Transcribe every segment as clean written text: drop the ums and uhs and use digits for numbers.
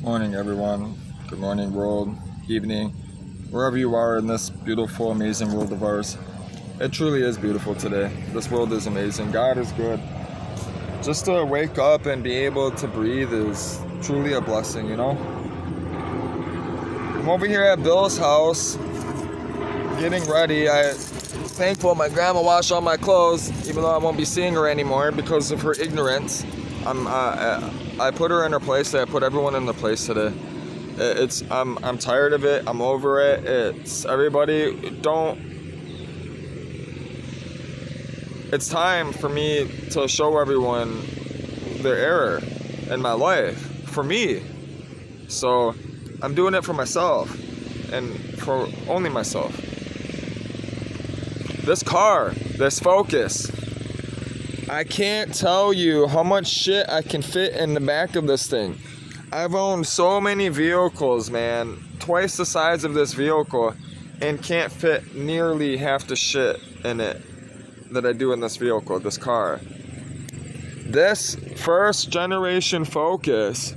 Morning, everyone. Good morning, world, evening, wherever you are in this beautiful, amazing world of ours. It truly is beautiful today. This world is amazing. God is good. Just to wake up and be able to breathe is truly a blessing, you know? I'm over here at Bill's house, getting ready. I'm thankful my grandma washed all my clothes, even though I won't be seeing her anymore because of her ignorance. I put her in her place. I put everyone in their place today. I'm tired of it. I'm over it. It's time for me to show everyone their error in my life, for me. So I'm doing it for myself and for only myself. This car, this Focus, I can't tell you how much shit I can fit in the back of this thing. I've owned so many vehicles, man, twice the size of this vehicle, and can't fit nearly half the shit in it that I do in this vehicle, this car. This first generation Focus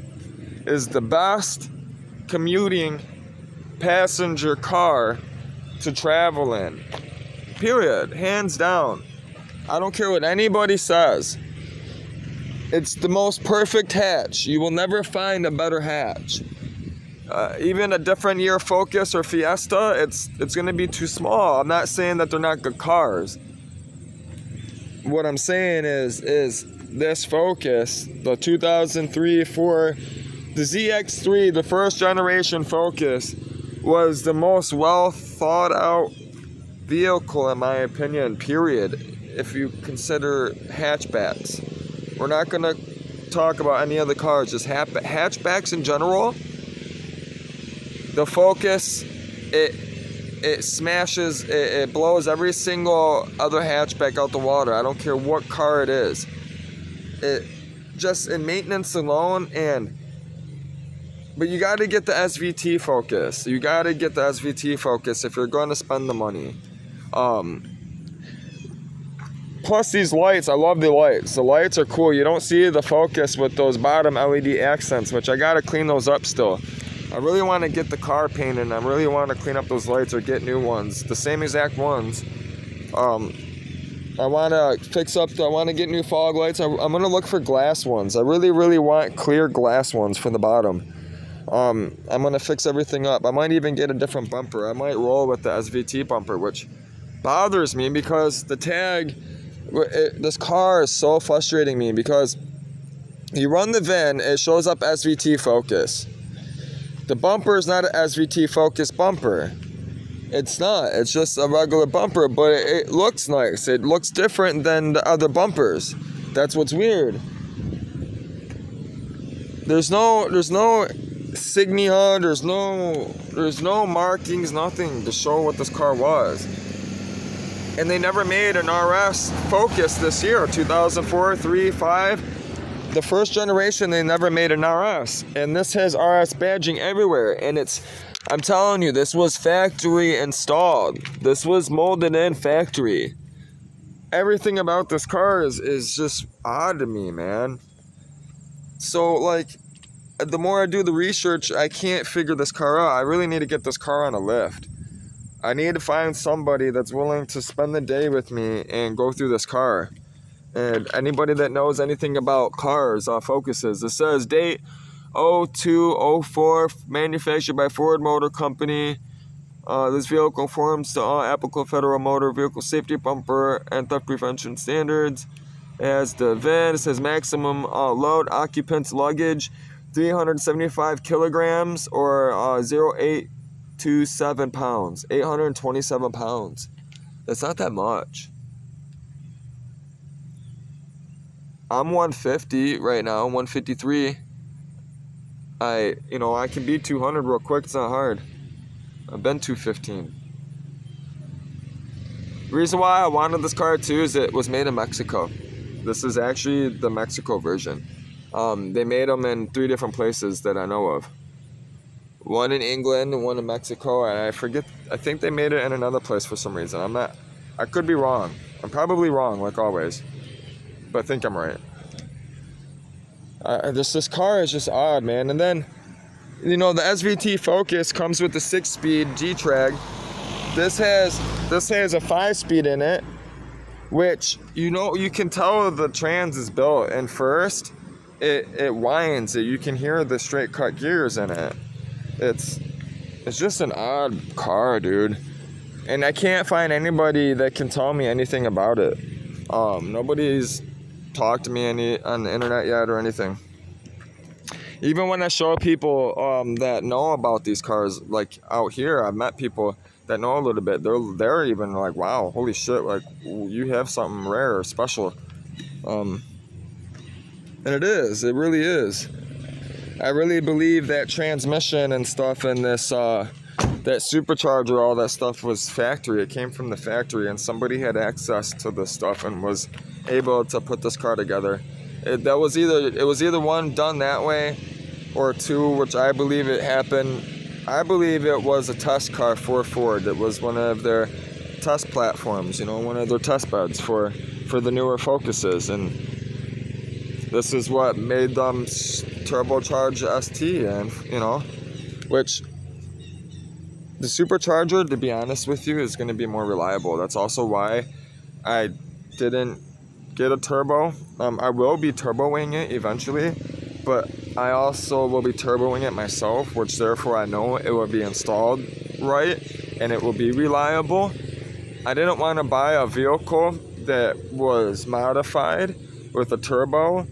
is the best commuting passenger car to travel in. Period. Hands down. I don't care what anybody says. It's the most perfect hatch. You will never find a better hatch. Even a different year Focus or Fiesta, it's going to be too small. I'm not saying that they're not good cars. What I'm saying is this Focus, the 2003-4, the ZX3, the first generation Focus, was the most well thought out vehicle in my opinion, period. If you consider hatchbacks, we're not going to talk about any other cars, just hatchbacks in general. The Focus, it smashes, it blows every single other hatchback out the water. I don't care what car it is. It just in maintenance alone, but you got to get the SVT Focus. You got to get the SVT Focus if you're going to spend the money. Plus these lights, I love the lights. The lights are cool. You don't see the Focus with those bottom LED accents, which I gotta clean those up still. I really want to get the car painted, and I really want to clean up those lights or get new ones, the same exact ones. I want to get new fog lights. I'm gonna look for glass ones. I really want clear glass ones for the bottom. I'm gonna fix everything up. I might even get a different bumper. I might roll with the SVT bumper, which bothers me because the tag. This car is so frustrating me because you run the VIN, it shows up SVT Focus. The bumper is not an SVT Focus bumper. It's not. It's just a regular bumper, but it looks nice. It looks different than the other bumpers. That's what's weird. There's no insignia. There's no markings. Nothing to show what this car was. And they never made an RS Focus this year, 2004, 3, 5. The first generation, they never made an RS. And this has RS badging everywhere. And I'm telling you, this was factory installed. This was molded in factory. Everything about this car is just odd to me, man. So, like, the more I do the research, I can't figure this car out. I really need to get this car on a lift. I need to find somebody that's willing to spend the day with me and go through this car. And anybody that knows anything about cars, Focuses, it says date 0204, manufactured by Ford Motor Company. This vehicle conforms to all applicable federal motor vehicle safety, bumper, and theft prevention standards. It has the VIN. It says maximum load occupants luggage 375 kilograms or 0.827 pounds, 827 pounds. That's not that much. I'm 150 right now, 153. I can be 200 real quick. It's not hard. I've been 215. The reason why I wanted this car too is it was made in Mexico. This is actually the Mexico version. They made them in 3 different places that I know of. One in England and one in Mexico, and I think they made it in another place for some reason. I could be wrong. I'm probably wrong, like always. but I think I'm right. This car is just odd, man. And then You know, the SVT Focus comes with the 6-speed G-Trag. This has a 5-speed in it, which, you know, you can tell the trans is built. And first, it whines. You can hear the straight cut gears in it. It's just an odd car, dude. And I can't find anybody that can tell me anything about it. Nobody's talked to me on the internet yet or anything. Even when I show people that know about these cars, like out here, I've met people that know a little bit. They're even like, wow, holy shit, like you have something rare or special. And it is, it really is. I really believe that transmission and stuff and this, that supercharger, all that stuff was factory. It came from the factory and somebody had access to this stuff and was able to put this car together. It was either one, done that way, or two, which I believe it happened. I believe it was a test car for Ford. It was one of their test platforms, you know, one of their test beds for the newer Focuses. And this is what made them turbocharge ST, and, you know, which the supercharger, to be honest with you, is going to be more reliable. That's also why I didn't get a turbo. I will be turboing it eventually, but I also will be turboing it myself, which therefore I know it will be installed right and it will be reliable. I didn't want to buy a vehicle that was modified with a turbo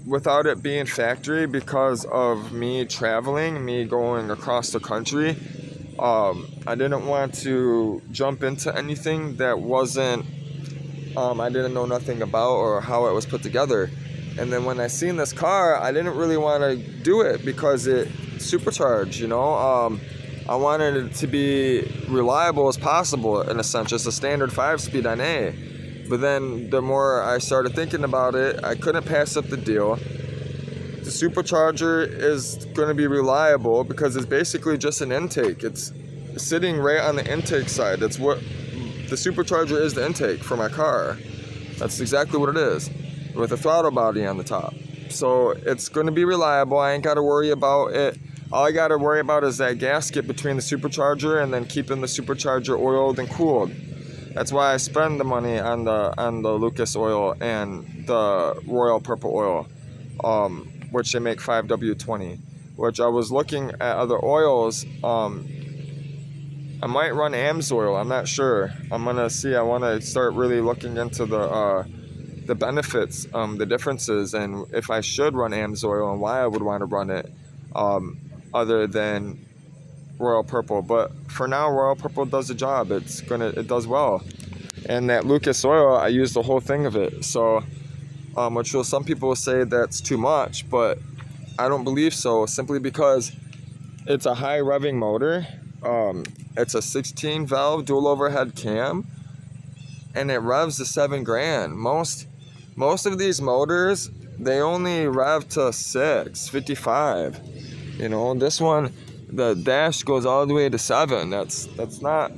without it being factory, because of me traveling, me going across the country. I didn't want to jump into anything that wasn't I didn't know nothing about or how it was put together. And then when I seen this car, I didn't really want to do it because it's supercharged, you know. I wanted it to be reliable as possible, in a sense, just a standard 5-speed NA. But then the more I started thinking about it, I couldn't pass up the deal. The supercharger is going to be reliable because it's basically just an intake. It's sitting right on the intake side. That's what the supercharger is, the intake for my car. That's exactly what it is, with a throttle body on the top. So it's going to be reliable. I ain't got to worry about it. All I got to worry about is that gasket between the supercharger and then keeping the supercharger oiled and cooled. That's why I spend the money on the Lucas oil and the Royal Purple oil, which they make 5W20. Which I was looking at other oils. I might run AMSOIL. I'm not sure. I'm gonna see. I want to start really looking into the benefits, the differences, and if I should run AMSOIL and why I would want to run it, other than Royal Purple. But for now, Royal Purple does the job. It does well. And that Lucas oil, I use the whole thing of it. So, which some people will say that's too much, but I don't believe so. Simply because it's a high revving motor. It's a 16 valve dual overhead cam, and it revs to 7 grand. Most of these motors, they only rev to 655. You know, this one, the dash goes all the way to 7. That's not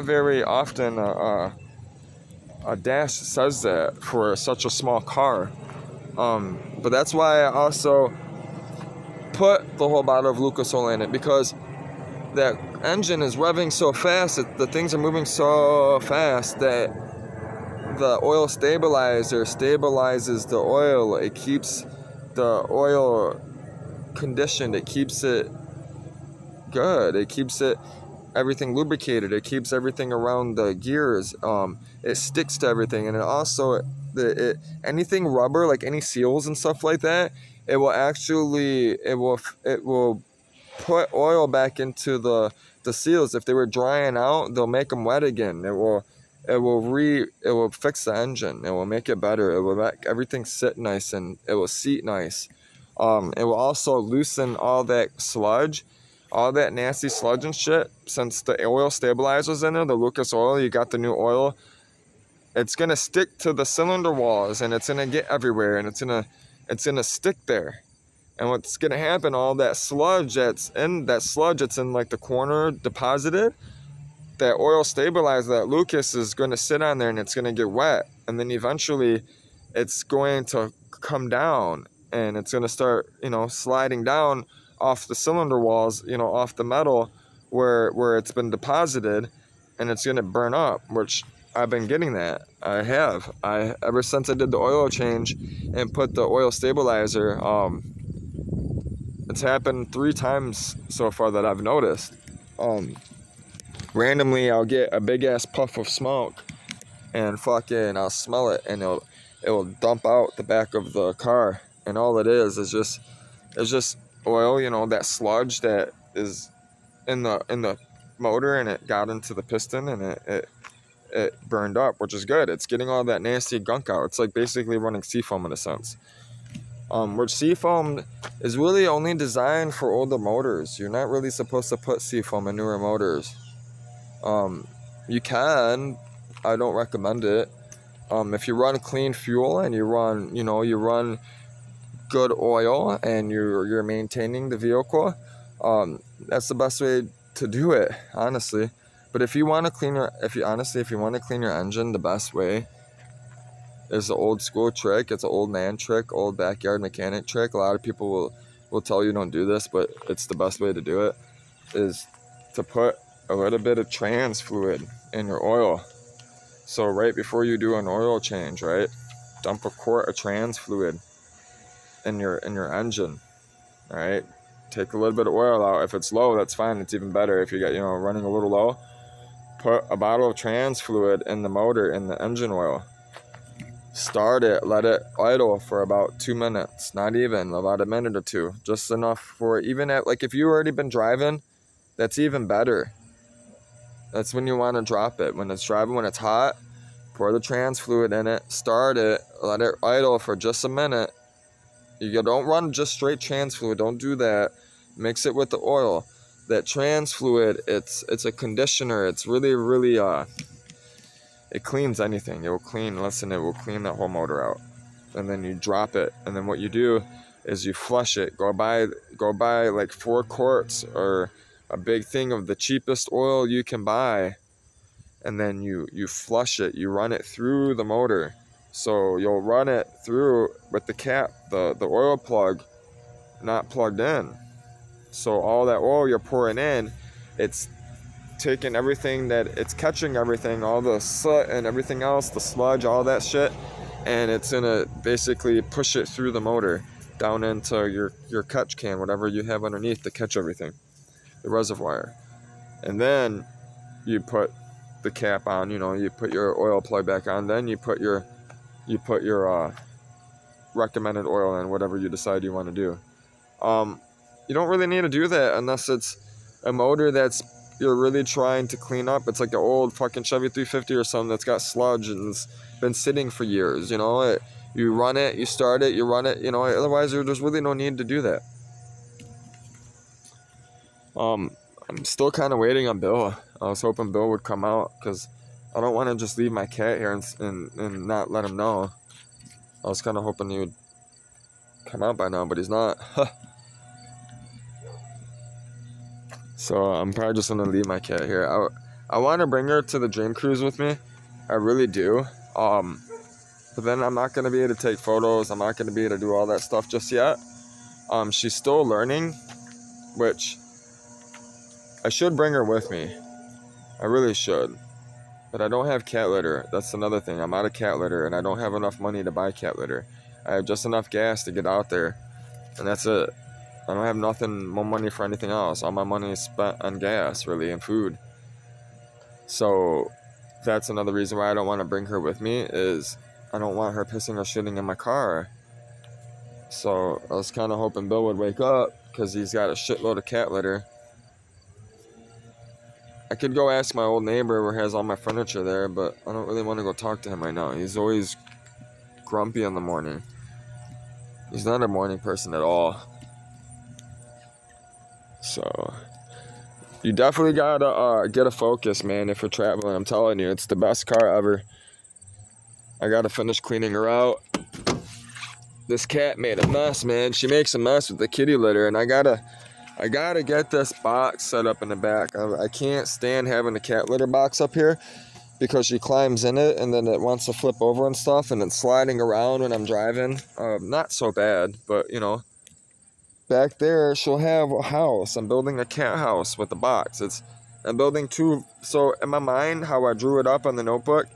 very often a dash says that for such a small car. But that's why I also put the whole bottle of Lucas oil in it, because that engine is revving so fast, the things are moving so fast that the oil stabilizer stabilizes the oil. It keeps the oil conditioned. It keeps it good. It keeps everything lubricated. It keeps everything around the gears. It sticks to everything, and it also anything rubber, like any seals and stuff like that, it will put oil back into the seals. If they were drying out, they'll make them wet again. It will fix the engine. It will make it better. It will make everything sit nice, and it will seat nice. It will also loosen all that sludge, all that nasty sludge and shit. Since the oil stabilizer's in there, the Lucas oil, you got the new oil, it's gonna stick to the cylinder walls, and it's gonna get everywhere, and it's gonna stick there. And what's gonna happen, all that sludge that's in like the corner deposited, that oil stabilizer, that Lucas, is gonna sit on there, and it's gonna get wet, and then eventually it's going to come down, and it's gonna start, you know, sliding down off the cylinder walls, you know, off the metal where it's been deposited, and it's gonna burn up, which I've been getting that. I ever since I did the oil change and put the oil stabilizer, it's happened 3 times so far that I've noticed. Randomly I'll get a big ass puff of smoke and fucking I'll smell it, and it will dump out the back of the car, and all it is just oil, you know, that sludge that is in the motor, and it got into the piston, and it burned up, which is good. It's getting all that nasty gunk out. It's like basically running seafoam in a sense. Which seafoam is really only designed for older motors. You're not really supposed to put seafoam in newer motors. You can, I don't recommend it. If you run clean fuel and you run good oil and you're maintaining the vehicle, that's the best way to do it, honestly. But if you want to clean your engine, the best way is the old school trick. It's an old man trick, old backyard mechanic trick. A lot of people will tell you don't do this, but it's the best way to do it, is to put a little bit of trans fluid in your oil. So right before you do an oil change, right, dump a quart of trans fluid in your engine. All right, take a little bit of oil out. If it's low, that's fine. It's even better. If you got, running a little low, put a bottle of trans fluid in the motor, in the engine oil. Start it, let it idle for about 2 minutes, not even, about a minute or 2, just enough for, even at, like, if you've already been driving, that's even better. That's when you want to drop it. When it's driving, when it's hot, pour the trans fluid in it, start it, let it idle for just a minute. You don't run just straight trans fluid, don't do that. Mix it with the oil. That trans fluid, it's a conditioner. It's really, really, it cleans anything. It will clean that whole motor out. And then you drop it. And then what you do is you flush it. Go buy like 4 quarts or a big thing of the cheapest oil you can buy. And then you flush it. You run it through the motor. So you'll run it through with the cap, the oil plug not plugged in. So all that oil you're pouring in, it's taking everything it's catching everything, all the soot and everything else, the sludge, all that shit, and it's gonna basically push it through the motor down into your catch can, whatever you have underneath to catch everything, the reservoir. And then you put the cap on, you put your oil plug back on, then you put your recommended oil in, whatever you decide you want to do. You don't really need to do that unless it's a motor that's you're really trying to clean up. It's like an old fucking Chevy 350 or something that's got sludge and it's been sitting for years, you run it, you start it, you run it, otherwise there's really no need to do that. I'm still kind of waiting on Bill. I was hoping Bill would come out because I don't want to just leave my cat here and not let him know. I was kind of hoping he would come out by now, but he's not. So I'm probably just going to leave my cat here. I want to bring her to the Dream Cruise with me. I really do. But then I'm not going to be able to take photos. I'm not going to be able to do all that stuff just yet. She's still learning, which I should bring her with me. I really should. But I don't have cat litter. That's another thing. I'm out of cat litter, and I don't have enough money to buy cat litter. I have just enough gas to get out there, and that's it. I don't have more money for anything else. All my money is spent on gas, really, and food. So that's another reason why I don't want to bring her with me, is I don't want her pissing or shitting in my car. So I was kind of hoping Bill would wake up because he's got a shitload of cat litter. I could go ask my old neighbor where he has all my furniture there, but I don't really want to go talk to him right now. He's always grumpy in the morning. He's not a morning person at all. So you definitely gotta get a Focus, man, if you're traveling. I'm telling you, it's the best car ever. I gotta finish cleaning her out. This cat made a mess, man. She makes a mess with the kitty litter, and I gotta get this box set up in the back. I can't stand having a cat litter box up here because she climbs in it and then it wants to flip over and stuff, and it's sliding around when I'm driving. Not so bad, but you know, back there she'll have a house. I'm building a cat house with the box. I'm building two. So in my mind, how I drew it up on the notebook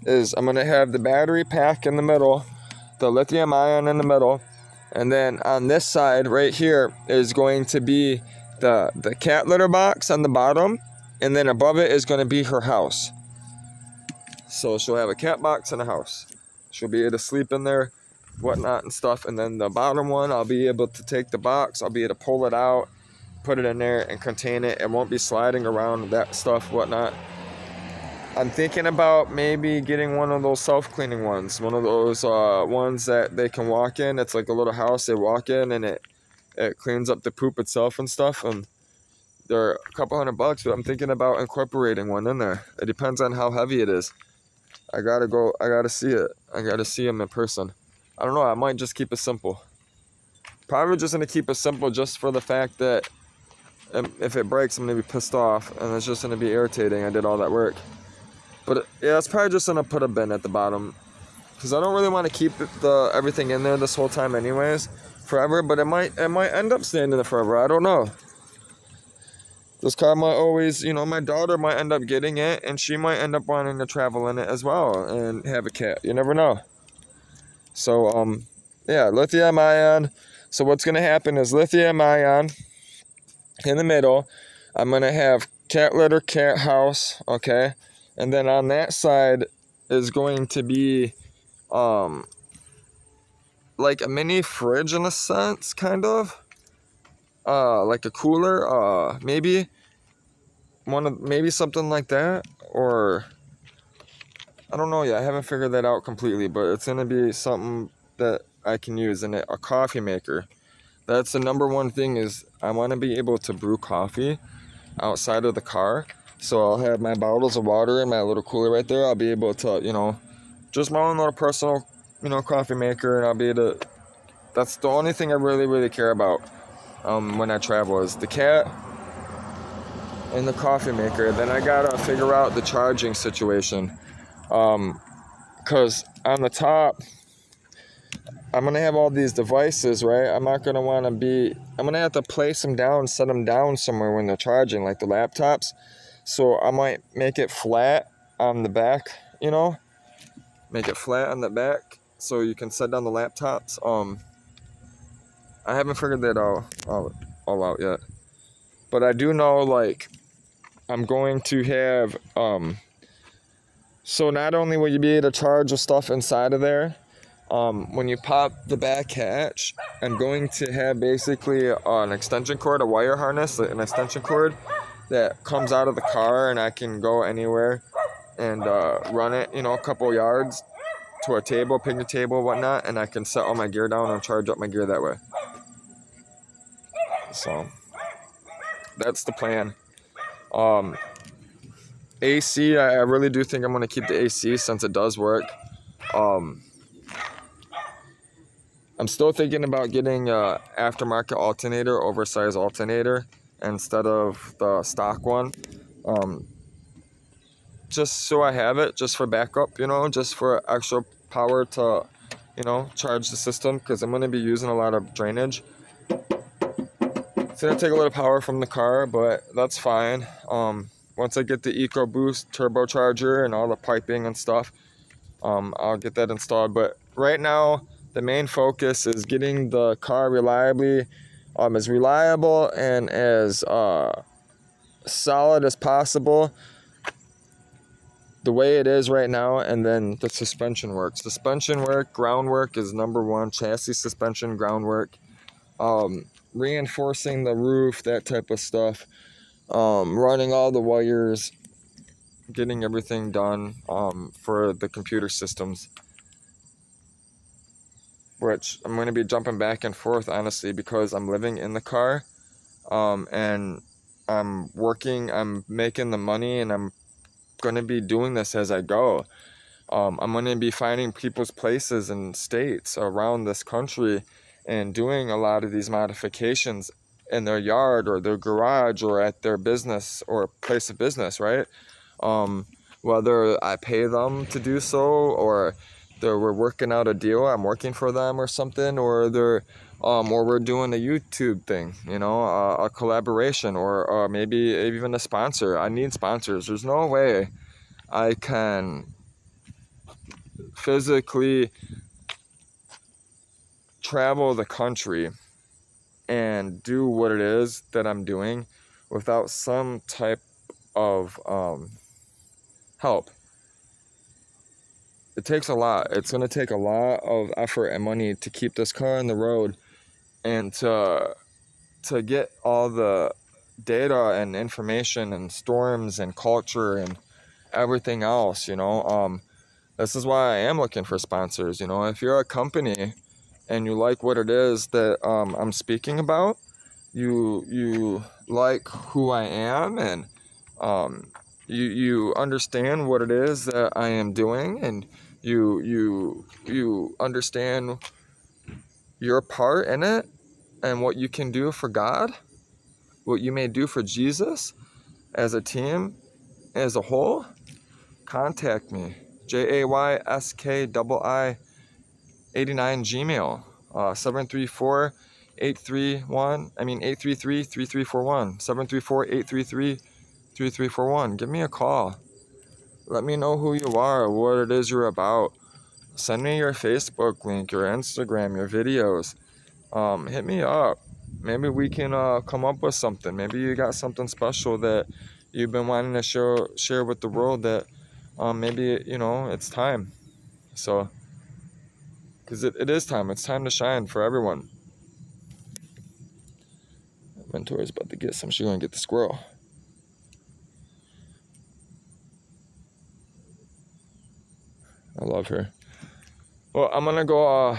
is I'm gonna have the battery pack in the middle, the lithium ion in the middle, and then on this side right here is going to be the cat litter box on the bottom, and then above it is going to be her house. So she'll have a cat box and a house. She'll be able to sleep in there, whatnot and stuff. And then the bottom one, I'll be able to take the box, I'll be able to pull it out, put it in there and contain it. It won't be sliding around, that stuff, whatnot. I'm thinking about maybe getting one of those self-cleaning ones. One of those ones that they can walk in. It's like a little house. They walk in and it cleans up the poop itself and stuff. And they're a couple $100, but I'm thinking about incorporating one in there. It depends on how heavy it is. I gotta see it. I gotta see them in person. I don't know, I might just keep it simple. Probably just gonna keep it simple just for the fact that if it breaks, I'm gonna be pissed off and it's just gonna be irritating. I did all that work. But yeah, it's probably just gonna put a bin at the bottom, because I don't really want to keep everything in there this whole time anyways, forever. But it might end up staying in there forever. I don't know. This car might always, you know, my daughter might end up getting it, and she might end up wanting to travel in it as well and have a cat. You never know. So, yeah, lithium ion. So what's going to happen is lithium ion in the middle. I'm going to have cat litter, cat house, okay? And then on that side is going to be like a mini fridge in a sense, kind of. Like a cooler, maybe something like that, or I don't know yet. I haven't figured that out completely, but it's gonna be something that I can use in it. A coffee maker. That's the number one thing, is I want to be able to brew coffee outside of the car. So I'll have my bottles of water in my little cooler right there. I'll be able to, you know, just my own little personal, you know, coffee maker, and I'll be able to. That's the only thing I really care about. When I travel is the cat and the coffee maker. Then I gotta figure out the charging situation, because on the top I'm gonna have all these devices, right? I'm gonna have to place them down, set them down somewhere when they're charging, like the laptops. So I might make it flat on the back, you know, make it flat on the back so you can set down the laptops. I haven't figured that all out yet. But I do know, like, I'm going to have, so not only will you be able to charge the stuff inside of there, when you pop the back hatch, I'm going to have basically an extension cord, a wire harness, an extension cord that comes out of the car, and I can go anywhere and run it, you know, a couple yards to a table, picnic table, whatnot, and I can set all my gear down and charge up my gear that way. So that's the plan. AC, I really do think I'm going to keep the AC since it does work. I'm still thinking about getting a aftermarket alternator, oversized alternator, instead of the stock one. Just so I have it, just for backup, you know, just for extra power to, you know, charge the system, because I'm going to be using a lot of drainage. It's going to take a little power from the car, but that's fine. Once I get the EcoBoost turbocharger and all the piping and stuff, I'll get that installed. But right now, the main focus is getting the car as reliable and as solid as possible, the way it is right now. And then the suspension work. Suspension work, groundwork is number one. Chassis suspension, groundwork. Reinforcing the roof, that type of stuff, running all the wires, getting everything done for the computer systems, which I'm going to be jumping back and forth, honestly, because I'm living in the car, and I'm working, I'm making the money, and I'm going to be doing this as I go. I'm going to be finding people's places and states around this country and doing a lot of these modifications in their yard or their garage or at their business or place of business, right? whether I pay them to do so, or we're working out a deal, I'm working for them or something, or we're doing a YouTube thing, you know, a collaboration, or maybe even a sponsor. I need sponsors. There's no way I can physically travel the country and do what it is that I'm doing without some type of help. It takes a lot. It's going to take a lot of effort and money to keep this car on the road, and to get all the data and information and storms and culture and everything else, you know. This is why I am looking for sponsors. You know, if you're a company and you like what it is that I'm speaking about, you like who I am, and you understand what it is that I am doing, and you understand your part in it and what you can do for God, what you may do for Jesus as a team, as a whole, contact me. JAYSKII 89 Gmail, 833-3341, 734-833-3341. Give me a call. Let me know who you are, what it is you're about. Send me your Facebook link, your Instagram, your videos. Hit me up. Maybe we can come up with something. Maybe you got something special that you've been wanting to share with the world, that maybe, you know, it's time. So, because it is time. It's time to shine for everyone. Mentor's about to get some. She's going to get the squirrel. I love her. Well, I'm going to go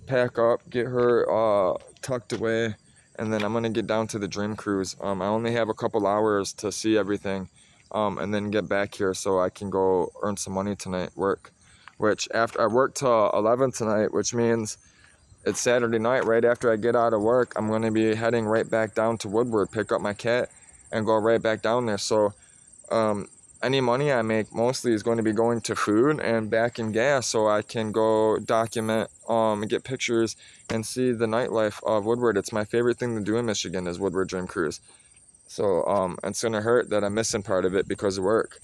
pack up, get her tucked away, and then I'm going to get down to the Dream Cruise. I only have a couple hours to see everything, and then get back here so I can go earn some money tonight, which after I work till 11 tonight, which means it's Saturday night. Right after I get out of work, I'm going to be heading right back down to Woodward, pick up my cat, and go right back down there. So any money I make mostly is going to be going to food and back in gas, so I can go document, get pictures, and see the nightlife of Woodward. It's my favorite thing to do in Michigan is Woodward Dream Cruise. So it's going to hurt that I'm missing part of it because of work.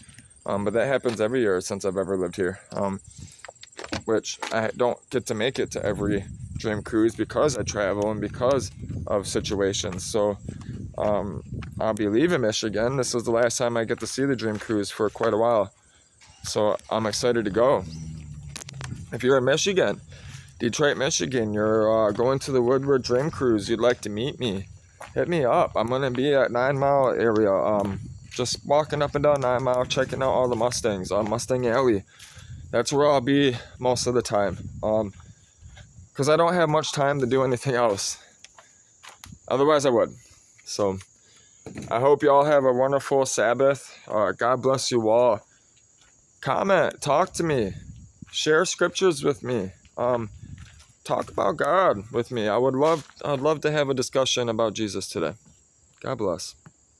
But that happens every year since I've ever lived here, which I don't get to make it to every Dream Cruise because I travel and because of situations. So I'll be leaving Michigan. This is the last time I get to see the Dream Cruise for quite a while. So I'm excited to go. If you're in Michigan, Detroit, Michigan, you're going to the Woodward Dream Cruise, you'd like to meet me, hit me up. I'm going to be at 9 Mile area, just walking up and down 9 Mile, checking out all the Mustangs on Mustang Alley. That's where I'll be most of the time, because I don't have much time to do anything else. Otherwise I would. So I hope you all have a wonderful Sabbath. God bless you all. Comment, talk to me, share scriptures with me, talk about God with me. I'd love to have a discussion about Jesus today. God bless.